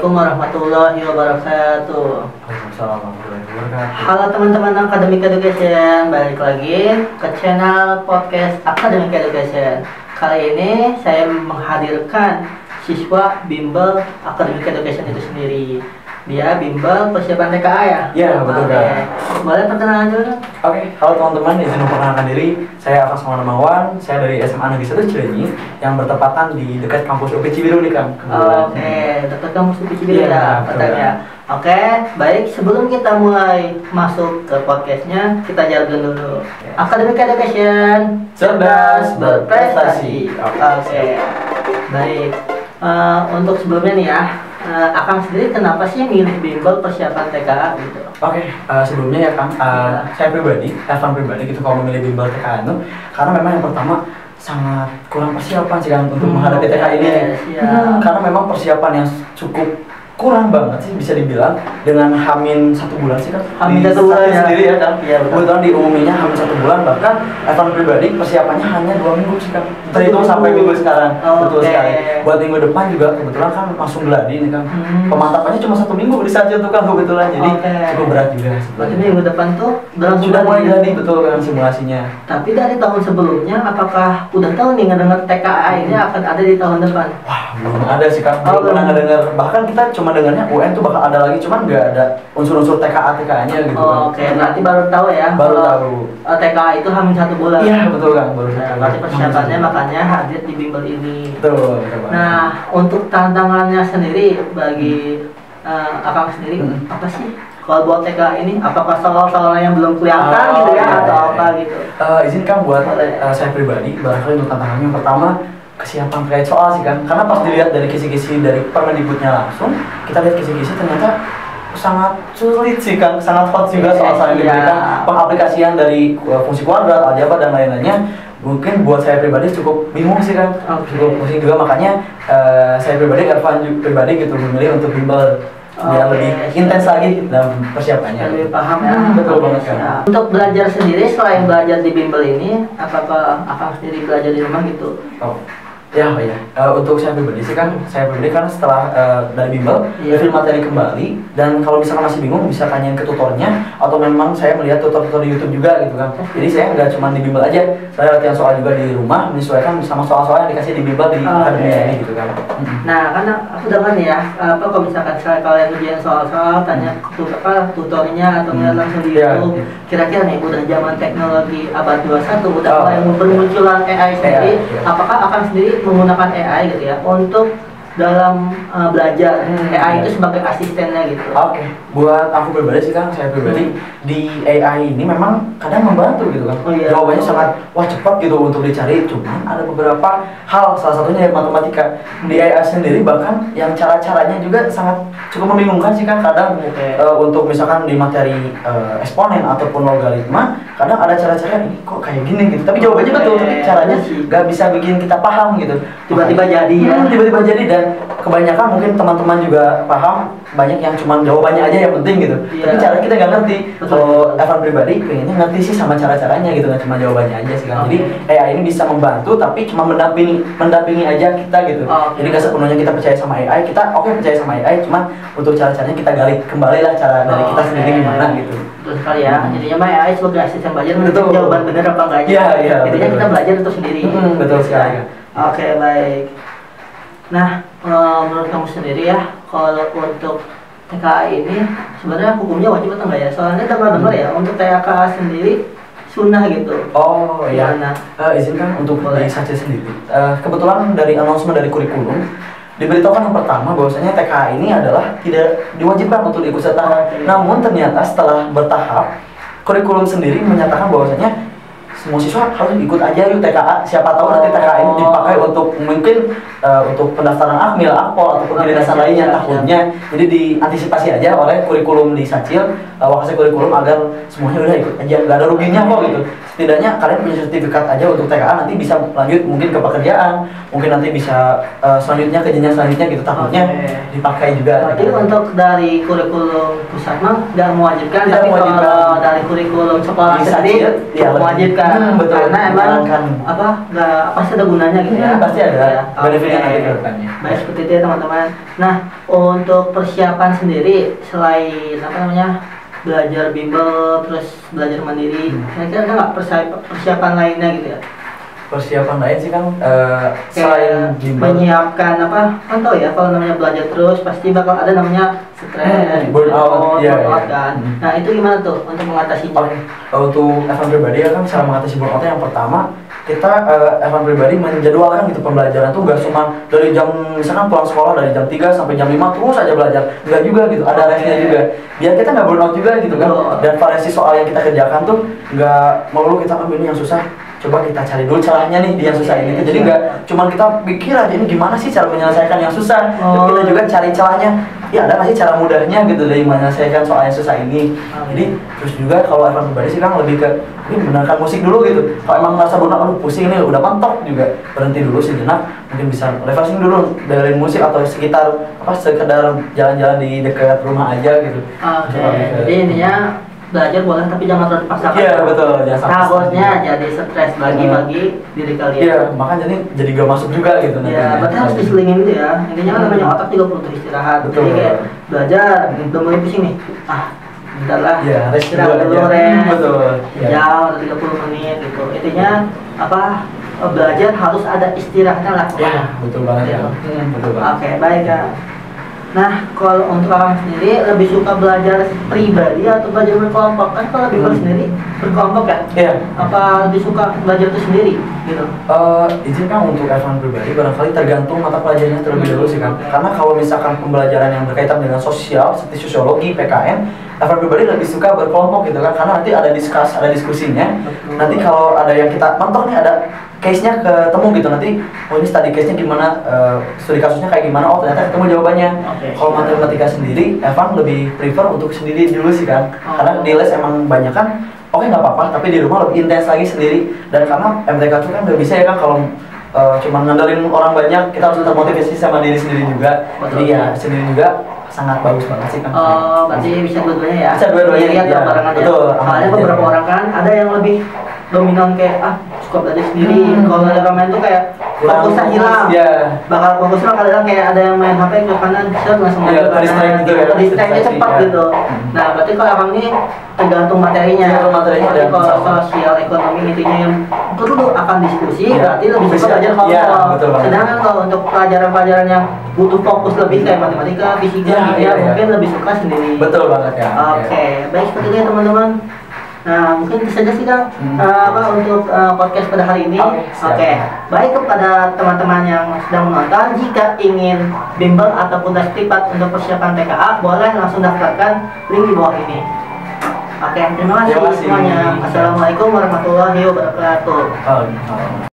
Assalamualaikum warahmatullahi wabarakatuh. Waalaikumsalam warahmatullahi wabarakatuh. Halo teman-teman Academic Education, balik lagi ke channel podcast Academic Education. Kali ini saya menghadirkan siswa bimbel Academic Education itu sendiri. Dia bimbel persiapan TKA ya? Iya, betul kan. Boleh perkenalan dulu? Oke, halo teman-teman, izin memperkenalkan diri. Saya Afas Mawan, saya dari SMA Negeri 1 Cilenyi yang bertepatan di dekat kampus UPI Cibiru nih, Kang. Oke, dekat kampus UPI Cibiru ya, katanya. Oke, baik. Sebelum kita mulai masuk ke podcastnya, kita jargon dulu. Academic Education, cerdas berprestasi. Oke, baik. Untuk sebelumnya nih ya, Akang sendiri kenapa sih milih bimbel persiapan TKA gitu? Oke, sebelumnya ya Kang, saya pribadi, Evan pribadi gitu kalau memilih bimbel TKA itu karena memang yang pertama sangat kurang persiapan sih Kang untuk menghadapi TKA ini. Karena memang persiapan yang cukup kurang banget sih bisa dibilang dengan hamin 1 bulan sih Kang. Hamin 1 bulan ya? Sendiri ya Kang. Iya, kebetulan diumuminya hamin 1 bulan, bahkan Evan pribadi persiapannya hanya 2 minggu sih Kang. Terhitung sampai minggu sekarang. Betul sekali. Buat minggu depan juga kebetulan kan langsung gladi nih Kang. Pemantapannya cuma 1 minggu di saja tuh Kang kebetulan, jadi cukup berat juga. Berarti minggu depan tuh sudah mulai gladi, betul kan simulasinya. Tapi dari tahun sebelumnya apakah udah tahu nih ngedenger TKA ini akan ada di tahun depan? Wah, belum ada sih Kang. Belum pernah ngedenger. Bahkan kita cuma dengarnya UN tuh bakal ada lagi, cuman nggak ada unsur-unsur TKA-nya gitu kan. Oke, berarti baru tahu ya. Baru tahu. TKA itu hamin 1 bulan. Iya, betul Kang. Baru Nah, berarti persiapannya makanya hadir di bimbel ini. Betul. Nah, untuk tantangannya sendiri bagi Akang sendiri apa sih? Kalau buat TKA ini, apakah soal-soal yang belum kelihatan gitu ya, atau apa gitu? Izin Kang buat saya pribadi, barangkali untuk tantangannya yang pertama kesiapan terkait soal sih Kang. Karena pas dilihat dari kisi-kisi dari Permendikbudnya langsung, kita lihat kisi-kisi ternyata sangat sulit sih Kang, sangat hot juga soal-soal yang diberikan, pengaplikasian dari fungsi kuadrat, aljabar dan lain-lainnya. Mungkin buat saya pribadi cukup bingung sih Kang, cukup pusing juga, makanya saya pribadi, Ervan pribadi gitu memilih untuk bimbel biar lebih intens lagi dalam persiapannya. Lebih paham ya. Betul banget Kang. Ya. Untuk belajar sendiri selain belajar di bimbel ini, apakah Akang sendiri belajar di rumah gitu? Ya. Untuk saya pribadi sih kan, saya pribadi kan setelah dari bimbel review materi kembali, dan kalau misalkan masih bingung bisa tanyain ke tutornya, atau memang saya melihat tutor-tutor di YouTube juga gitu kan. Jadi saya nggak cuma di bimbel aja, saya latihan soal juga di rumah, menyesuaikan sama soal-soal yang dikasih di bimbel di akademi ini gitu kan. Nah, karena aku dengar nih ya, kalau misalkan kalian ujian soal-soal tanya ke tutornya atau ngeliat langsung di YouTube, kira-kira nih udah zaman teknologi abad 21, udah mulai bermunculan AI sendiri, apakah akan sendiri menggunakan AI gitu ya untuk dalam belajar AI itu sebagai asistennya gitu? Oke, buat aku pribadi sih Kang, saya pribadi di AI ini memang kadang membantu gitu kan. Jawabannya sangat cepat gitu untuk dicari, cuman ada beberapa hal, salah satunya dari matematika. Di AI sendiri bahkan yang cara-caranya juga sangat cukup membingungkan sih Kang. Kadang untuk misalkan di materi eksponen ataupun logaritma, kadang ada cara-cara ini kok kayak gini gitu, tapi jawabannya betul, tapi caranya nggak bisa bikin kita paham gitu. Tiba-tiba jadi ya. Tiba-tiba jadi, dan kebanyakan mungkin teman-teman juga paham, banyak yang cuma jawabannya aja yang penting gitu. Tapi cara kita nggak ngerti. Kalau Evan pribadi pengennya ngerti sih sama cara-caranya gitu, nggak cuma jawabannya aja sih kan. Jadi AI ini bisa membantu, tapi cuma mendampingi aja kita gitu. Jadi nggak sepenuhnya kita percaya sama AI, kita percaya sama AI, cuma untuk cara-caranya kita gali kembali lah cara dari kita sendiri gimana gitu. Betul sekali ya. Jadinya mah AI sebagai asisten belajar menentukan jawaban benar apa enggaknya. Iya. Intinya kita belajar itu sendiri. Betul sekali. Oke, baik. Nah, menurut kamu sendiri ya, kalau untuk TKA ini sebenarnya hukumnya wajib atau enggak ya? Soalnya dengar ya, untuk TKA sendiri sunnah gitu. Oh iya. Izinkan untuk dari saya sendiri. Kebetulan dari announcement dari kurikulum diberitahukan yang pertama bahwasanya TKA ini adalah tidak diwajibkan untuk diikut serta. Namun ternyata setelah bertahap, kurikulum sendiri menyatakan bahwasanya semua siswa harus ikut aja yuk TKA. Siapa tahu nanti TKA ini dipakai untuk mungkin untuk pendaftaran akmil, akpol ataupun kedinasan lainnya tahunnya. Jadi diantisipasi aja oleh kurikulum di Sacil, wakasih kurikulum agar semuanya udah ikut aja, nggak ada ruginya kok gitu. setidaknya kalian punya sertifikat aja untuk TKA, nanti bisa lanjut mungkin ke pekerjaan, mungkin nanti bisa selanjutnya ke jenjang selanjutnya gitu, takutnya dipakai juga. Jadi untuk dari kurikulum pusat mah nggak mewajibkan, Tidak tapi mewajibkan. kalau dari kurikulum sekolah Bisa sendiri ya, mewajibkan, betul, karena emang menjalankan. apa nggak pasti ada gunanya gitu ya. Pasti ada Ya, benefitnya oke. nanti ke depannya. Baik, seperti itu ya teman-teman. Nah, untuk persiapan sendiri selain apa namanya belajar bimbel terus belajar mandiri, kira-kira ada nggak persiapan lainnya gitu ya? Persiapan lain sih kan Kayak selain bimbel, menyiapkan apa, kan tau ya kalau namanya belajar terus pasti bakal ada namanya stres, burnout, iya, burnout iya. kan. Nah itu gimana tuh untuk mengatasinya? Oke, untuk Evan pribadi ya kan cara mengatasi burnout yang pertama kita Evan pribadi menjadwalkan gitu pembelajaran tuh gak cuma dari jam misalkan pulang sekolah dari jam 3 sampai jam 5 terus aja belajar, enggak juga gitu, ada restnya juga biar kita nggak burnout juga gitu kan. Dan variasi soal yang kita kerjakan tuh nggak melulu kita ambil ini yang susah, coba kita cari dulu caranya nih di yang susah ini. Jadi nggak cuma kita pikir aja ini gimana sih cara menyelesaikan yang susah, tapi kita juga cari celahnya. Ya ada nggak sih cara mudahnya gitu dari menyelesaikan soal yang susah ini. Jadi terus juga kalau Evan pribadi sih kan lebih ke ini mendengarkan musik dulu gitu. Kalau emang merasa burnout, aduh pusing nih udah mentok juga, berhenti dulu sejenak, mungkin bisa refreshing dulu dari musik atau sekitar apa sekedar jalan-jalan di dekat rumah aja gitu. Oke, jadi intinya belajar boleh tapi jangan terlalu dipaksakan. Iya betul, jangan sampai Takutnya jadi stres bagi diri kalian. Iya, makanya jadi gak masuk juga gitu Ya, berarti harus diselingin gitu ya. Intinya kan namanya otak juga butuh istirahat. Betul. Jadi kayak belajar, udah mulai pusing nih. Bentar lah. Iya, rest istirahat dulu dulu, aja. rest. Betul. Iya. Jam atau 30 menit gitu. Intinya apa? Belajar harus ada istirahatnya lah. Iya, betul banget ya. Betul banget. Oke, baik ya. Nah, kalau untuk orang sendiri lebih suka belajar pribadi atau belajar berkelompok? Kan kalau bimbel sendiri berkelompok ya? Iya. Apa lebih suka belajar itu sendiri gitu? Izin kan untuk Evan pribadi barangkali tergantung mata pelajarannya terlebih dahulu sih kan. Karena kalau misalkan pembelajaran yang berkaitan dengan sosial seperti sosiologi, PKN, Evan pribadi lebih suka berkelompok gitu kan. Karena nanti ada diskusinya. Betul. Nanti kalau ada yang kita mentok nih ada case-nya ketemu gitu, nanti oh ini study case-nya gimana, studi kasusnya kayak gimana, oh ternyata ketemu jawabannya. Kalau matematika sendiri, Evan lebih prefer untuk sendiri dulu sih kan. Karena di les emang banyak kan, oke nggak apa-apa, tapi di rumah lebih intens lagi sendiri. Dan karena MTK itu kan nggak bisa ya kan kalau cuma ngandelin orang banyak, kita harus termotivasi sama diri sendiri juga. Jadi ya sendiri juga sangat bagus banget sih kan. Oh, berarti bisa dua-duanya ya? Bisa dua-duanya, Lihat ya. barengan ya? Betul, Soalnya aman beberapa aja. orang kan ada yang lebih dominan kayak suka belajar sendiri. Kalau ada orang main tuh kayak fokusnya hilang. Ya. Bakal fokusnya kadang kayak ada yang main HP ke kanan, set langsung Iya, ke kanan. distract gitu ya. Distract-nya cepat Iya. gitu. Nah, berarti kalau abang ini tergantung materinya. Tergantung materinya, Jadi dan kalau sama. sosial ekonomi intinya yang perlu akan diskusi, Iya. berarti lebih Bisa. suka belajar Iya, kelompok. betul banget. Sedangkan kalau untuk pelajaran-pelajaran yang butuh fokus lebih kayak matematika, fisika, Iya, kimia, iya, iya. mungkin lebih suka sendiri. Betul banget ya. Oke, baik seperti itu ya teman-teman. Nah, mungkin itu saja sih Kang untuk podcast pada hari ini. Oke, siap. Oke, baik kepada teman-teman yang sedang menonton, jika ingin bimbel ataupun tes privat untuk persiapan TKA, boleh langsung daftarkan link di bawah ini. Oke, terima kasih Terima kasih. semuanya. Assalamualaikum warahmatullahi wabarakatuh. Oh,